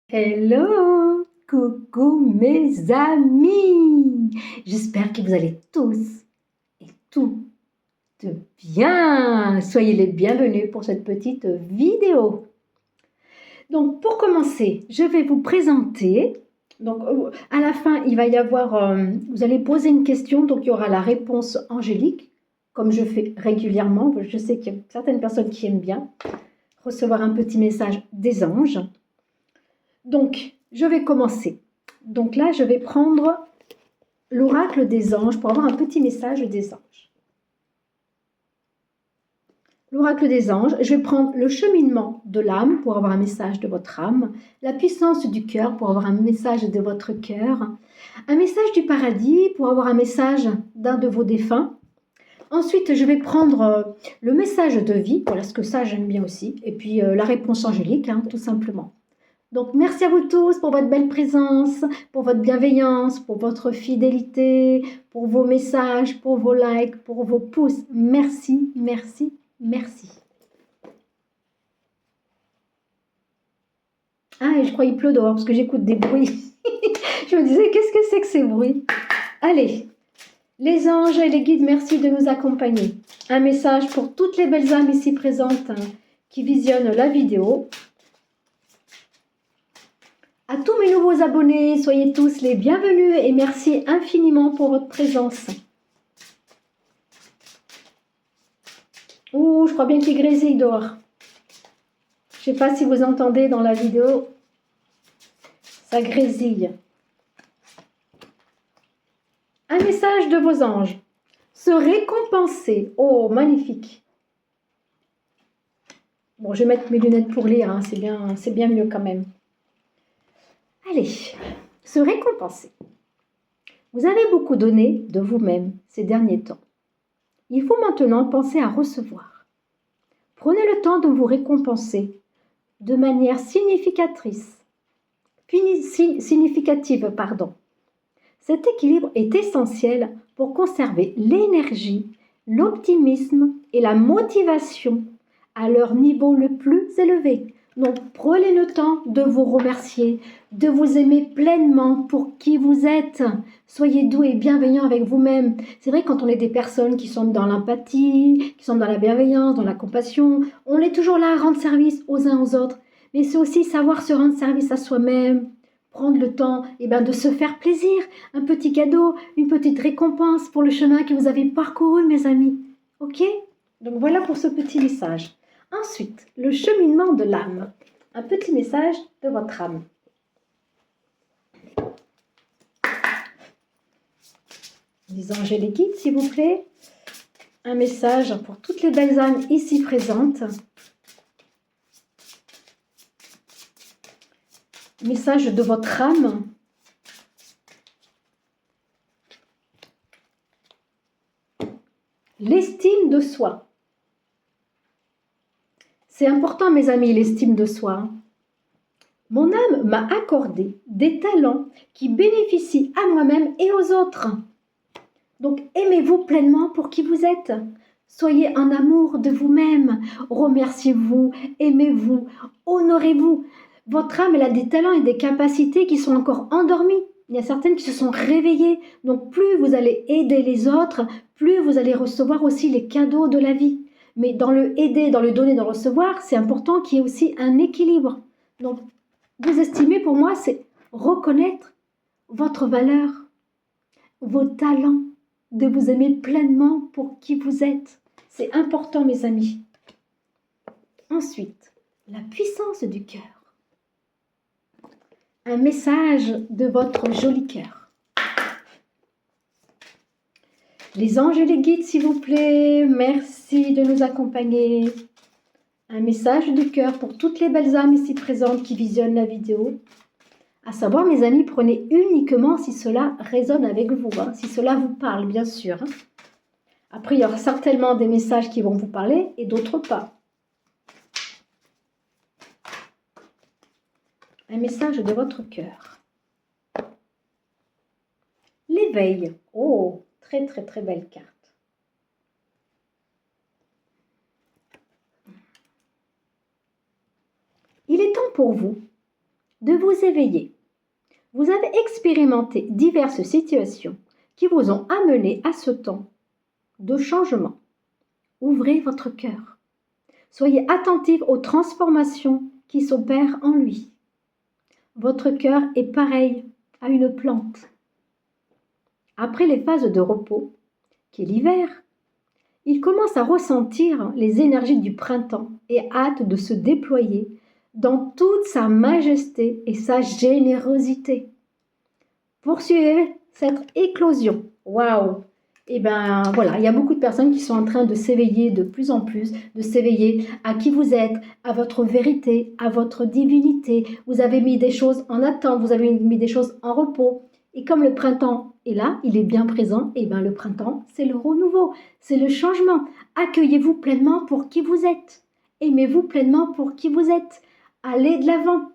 Hello, coucou mes amis. J'espère que vous allez tous et toutes bien. Soyez les bienvenus pour cette petite vidéo. Donc pour commencer, je vais vous présenter. Donc à la fin, il va y avoir, vous allez poser une question, donc il y aura la réponse angélique, comme je fais régulièrement. Je sais qu'il y a certaines personnes qui aiment bien recevoir un petit message des anges. Donc, je vais commencer. Donc là, je vais prendre l'oracle des anges pour avoir un petit message des anges. L'oracle des anges, je vais prendre le cheminement de l'âme pour avoir un message de votre âme, la puissance du cœur pour avoir un message de votre cœur, un message du paradis pour avoir un message d'un de vos défunts. Ensuite, je vais prendre le message de vie, voilà ce que ça j'aime bien aussi, et puis la réponse angélique, tout simplement. Donc, merci à vous tous pour votre belle présence, pour votre bienveillance, pour votre fidélité, pour vos messages, pour vos likes, pour vos pouces. Merci, merci, merci. Ah, et je crois qu'il pleut dehors parce que j'écoute des bruits. Je me disais, qu'est-ce que c'est que ces bruits? Allez, les anges et les guides, merci de nous accompagner. Un message pour toutes les belles âmes ici présentes qui visionnent la vidéo. À tous mes nouveaux abonnés, soyez tous les bienvenus et merci infiniment pour votre présence. Ouh, je crois bien qu'il grésille dehors. Je ne sais pas si vous entendez dans la vidéo, ça grésille. Un message de vos anges. Se récompenser. Oh, magnifique. Bon, je vais mettre mes lunettes pour lire, c'est bien mieux quand même. Allez, se récompenser. Vous avez beaucoup donné de vous-même ces derniers temps. Il faut maintenant penser à recevoir. Prenez le temps de vous récompenser de manière significative. Cet équilibre est essentiel pour conserver l'énergie, l'optimisme et la motivation à leur niveau le plus élevé. Donc, prenez le temps de vous remercier, de vous aimer pleinement pour qui vous êtes. Soyez doux et bienveillants avec vous-même. C'est vrai, quand on est des personnes qui sont dans l'empathie, qui sont dans la bienveillance, dans la compassion, on est toujours là à rendre service aux uns aux autres. Mais c'est aussi savoir se rendre service à soi-même, prendre le temps de se faire plaisir, un petit cadeau, une petite récompense pour le chemin que vous avez parcouru, mes amis. Ok? Donc voilà pour ce petit message. Ensuite, le cheminement de l'âme. Un petit message de votre âme. Les anges et les guides, s'il vous plaît. Un message pour toutes les belles âmes ici présentes. Message de votre âme. L'estime de soi. C'est important, mes amis, l'estime de soi. Mon âme m'a accordé des talents qui bénéficient à moi-même et aux autres. Donc, aimez-vous pleinement pour qui vous êtes. Soyez en amour de vous-même. Remerciez-vous, aimez-vous, honorez-vous. Votre âme, elle a des talents et des capacités qui sont encore endormies. Il y a certaines qui se sont réveillées. Donc, plus vous allez aider les autres, plus vous allez recevoir aussi les cadeaux de la vie. Mais dans le aider, dans le donner, dans le recevoir, c'est important qu'il y ait aussi un équilibre. Donc, vous estimer, pour moi, c'est reconnaître votre valeur, vos talents, de vous aimer pleinement pour qui vous êtes. C'est important, mes amis. Ensuite, la puissance du cœur. Un message de votre joli cœur. Les anges et les guides, s'il vous plaît, merci de nous accompagner. Un message du cœur pour toutes les belles âmes ici présentes qui visionnent la vidéo. À savoir, mes amis, prenez uniquement si cela résonne avec vous, si cela vous parle, bien sûr. Après, il y aura certainement des messages qui vont vous parler et d'autres pas. Un message de votre cœur. L'éveil. Oh, très, très, très belle carte. Il est temps pour vous de vous éveiller. Vous avez expérimenté diverses situations qui vous ont amené à ce temps de changement. Ouvrez votre cœur. Soyez attentif aux transformations qui s'opèrent en lui. Votre cœur est pareil à une plante. Après les phases de repos, qui est l'hiver, il commence à ressentir les énergies du printemps et hâte de se déployer dans toute sa majesté et sa générosité. Poursuivez cette éclosion. Waouh! Et bien voilà, il y a beaucoup de personnes qui sont en train de s'éveiller de plus en plus, de s'éveiller à qui vous êtes, à votre vérité, à votre divinité. Vous avez mis des choses en attente, vous avez mis des choses en repos. Et comme le printemps est là, il est bien présent, et bien le printemps, c'est le renouveau, c'est le changement. Accueillez-vous pleinement pour qui vous êtes. Aimez-vous pleinement pour qui vous êtes. Allez de l'avant.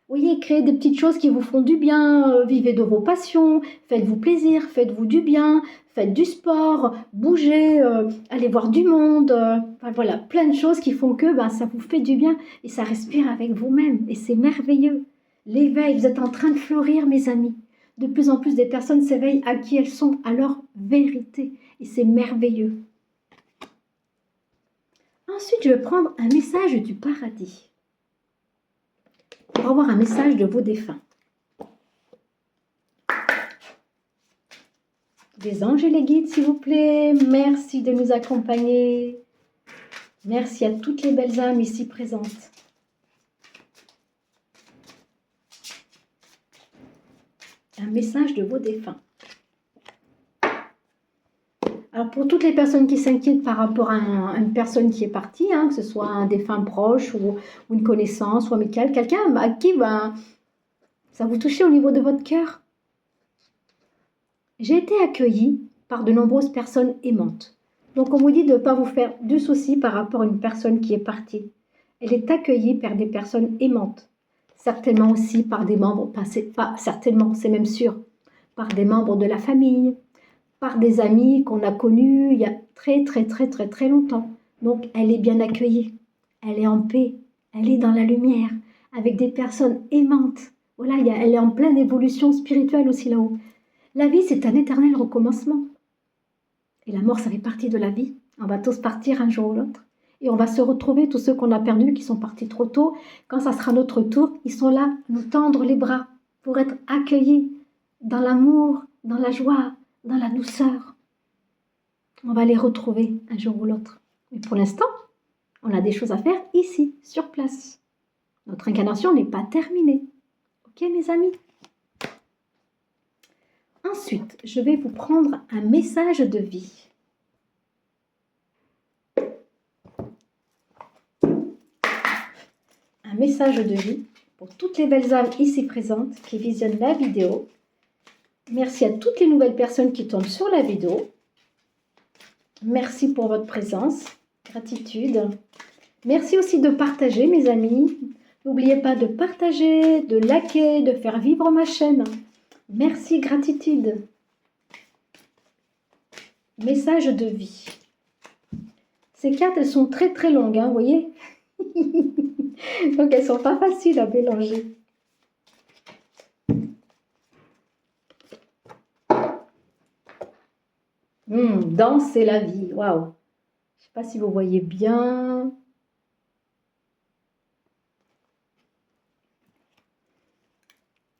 Voyez, créez des petites choses qui vous font du bien, vivez de vos passions, faites-vous plaisir, faites-vous du bien, faites du sport, bougez, allez voir du monde. Voilà, plein de choses qui font que ça vous fait du bien et ça respire avec vous-même et c'est merveilleux. L'éveil, vous êtes en train de fleurir, mes amis. De plus en plus des personnes s'éveillent à qui elles sont, à leur vérité et c'est merveilleux. Ensuite, je vais prendre un message du paradis. Pour avoir un message de vos défunts. Des anges et les guides, s'il vous plaît. Merci de nous accompagner. Merci à toutes les belles âmes ici présentes. Un message de vos défunts. Alors pour toutes les personnes qui s'inquiètent par rapport à une personne qui est partie, que ce soit un défunt proche ou une connaissance ou amical, quelqu'un à qui ça vous touche au niveau de votre cœur. J'ai été accueillie par de nombreuses personnes aimantes. Donc on vous dit de ne pas vous faire du souci par rapport à une personne qui est partie. Elle est accueillie par des personnes aimantes. Certainement aussi par des membres, pas certainement, c'est même sûr, par des membres de la famille, par des amis qu'on a connus il y a très longtemps. Donc, elle est bien accueillie, elle est en paix, elle est dans la lumière, avec des personnes aimantes. Voilà, elle est en pleine évolution spirituelle aussi là-haut. La vie, c'est un éternel recommencement. Et la mort, ça fait partie de la vie. On va tous partir un jour ou l'autre. Et on va se retrouver, tous ceux qu'on a perdus, qui sont partis trop tôt. Quand ça sera notre tour, ils sont là, nous tendre les bras pour être accueillis dans l'amour, dans la joie, dans la douceur. On va les retrouver un jour ou l'autre. Mais pour l'instant, on a des choses à faire ici, sur place. Notre incarnation n'est pas terminée. Ok, mes amis? Ensuite, je vais vous prendre un message de vie. Un message de vie pour toutes les belles âmes ici présentes qui visionnent la vidéo. Merci à toutes les nouvelles personnes qui tombent sur la vidéo. Merci pour votre présence. Gratitude. Merci aussi de partager, mes amis. N'oubliez pas de partager, de liker, de faire vivre ma chaîne. Merci, gratitude. Message de vie. Ces cartes, elles sont très longues, vous voyez. Donc, elles ne sont pas faciles à mélanger. Danser la vie, waouh. Je ne sais pas si vous voyez bien.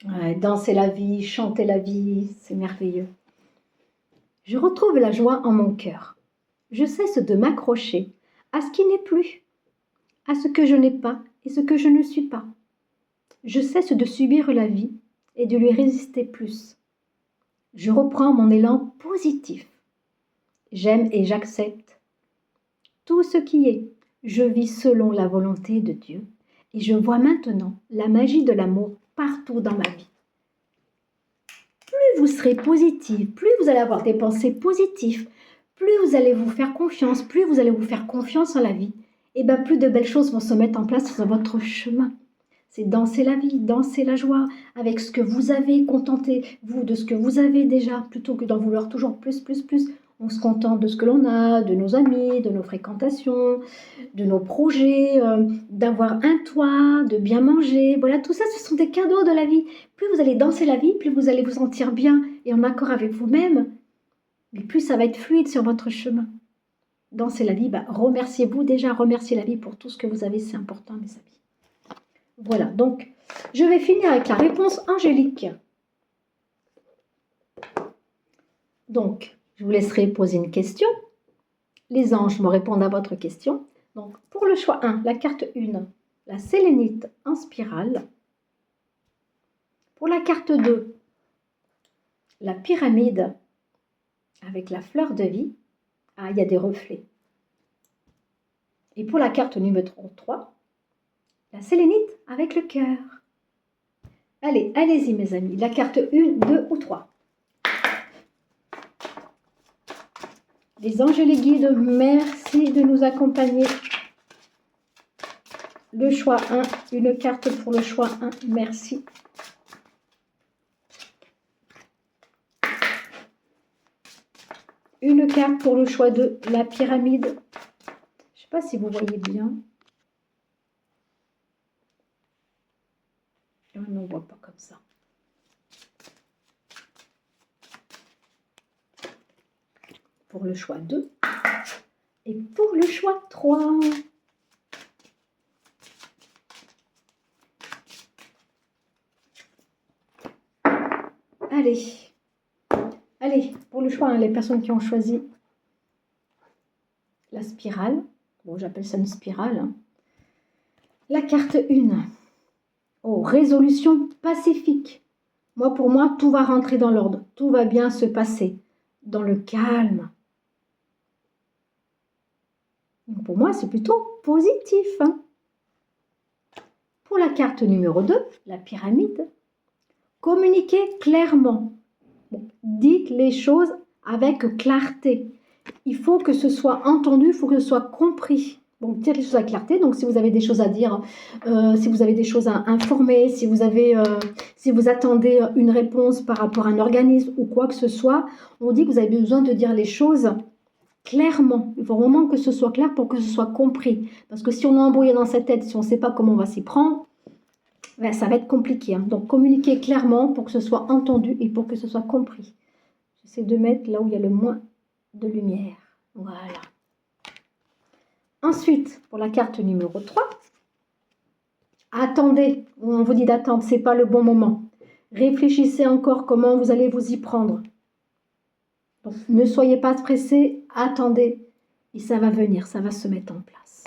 Ouais, danser la vie, chanter la vie, c'est merveilleux. Je retrouve la joie en mon cœur. Je cesse de m'accrocher à ce qui n'est plus, à ce que je n'ai pas et ce que je ne suis pas. Je cesse de subir la vie et de lui résister plus. Je reprends mon élan positif. J'aime et j'accepte tout ce qui est. Je vis selon la volonté de Dieu et je vois maintenant la magie de l'amour partout dans ma vie. Plus vous serez positif, plus vous allez avoir des pensées positives, plus vous allez vous faire confiance, plus vous allez vous faire confiance en la vie, et bien plus de belles choses vont se mettre en place sur votre chemin. C'est danser la vie, danser la joie, avec ce que vous avez, contentez-vous de ce que vous avez déjà, plutôt que d'en vouloir toujours plus. On se contente de ce que l'on a, de nos amis, de nos fréquentations, de nos projets, d'avoir un toit, de bien manger. Voilà, tout ça, ce sont des cadeaux de la vie. Plus vous allez danser la vie, plus vous allez vous sentir bien et en accord avec vous-même, et plus ça va être fluide sur votre chemin. Danser la vie, remerciez-vous déjà, remerciez la vie pour tout ce que vous avez, c'est important, mes amis. Voilà, donc, je vais finir avec la réponse angélique. Donc, je vous laisserai poser une question. Les anges me répondent à votre question. Donc, pour le choix 1, la carte 1, la sélénite en spirale. Pour la carte 2, la pyramide avec la fleur de vie. Ah, il y a des reflets. Et pour la carte numéro 3, la sélénite avec le cœur. Allez, allez-y mes amis. La carte 1, 2 ou 3. Les anges et les guides, merci de nous accompagner. Le choix 1, une carte pour le choix 1, merci. Une carte pour le choix 2, la pyramide. Je ne sais pas si vous voyez bien. On ne voit pas comme ça. Pour le choix 2. Et pour le choix 3. Allez. Allez, pour le choix 1, les personnes qui ont choisi la spirale. Bon, j'appelle ça une spirale. Hein. La carte 1. Oh, résolution pacifique. Moi, pour moi, tout va rentrer dans l'ordre. Tout va bien se passer. Dans le calme. Donc pour moi, c'est plutôt positif. Hein. Pour la carte numéro 2, la pyramide, communiquez clairement. Bon, dites les choses avec clarté. Il faut que ce soit entendu, il faut que ce soit compris. Donc, dites les choses avec clarté. Donc, si vous avez des choses à dire, si vous avez des choses à informer, si vous attendez une réponse par rapport à un organisme ou quoi que ce soit, on dit que vous avez besoin de dire les choses clairement. Il faut vraiment que ce soit clair pour que ce soit compris. Parce que si on est embrouillé dans sa tête, si on ne sait pas comment on va s'y prendre, ben, ça va être compliqué. Hein. Donc, communiquer clairement pour que ce soit entendu et pour que ce soit compris. J'essaie de mettre là où il y a le moins de lumière. Voilà. Ensuite, pour la carte numéro 3, attendez. On vous dit d'attendre, ce n'est pas le bon moment. Réfléchissez encore comment vous allez vous y prendre. Donc, ne soyez pas pressés, attendez. Et ça va venir, ça va se mettre en place.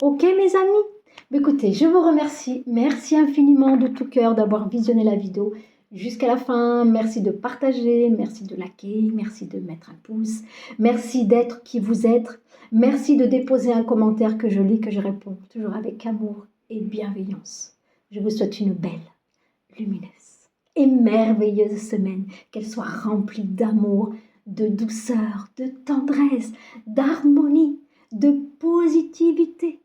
Ok, mes amis? Écoutez, je vous remercie. Merci infiniment de tout cœur d'avoir visionné la vidéo jusqu'à la fin. Merci de partager, merci de liker, merci de mettre un pouce. Merci d'être qui vous êtes. Merci de déposer un commentaire que je lis, que je réponds, toujours avec amour et bienveillance. Je vous souhaite une belle, lumineuse et merveilleuse semaine. Qu'elle soit remplie d'amour, de douceur, de tendresse, d'harmonie, de positivité.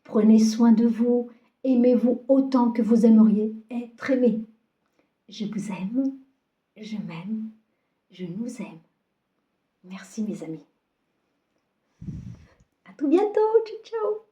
Prenez soin de vous, aimez-vous autant que vous aimeriez être aimé. Je vous aime, je m'aime, je nous aime. Merci mes amis. À tout bientôt, ciao ciao.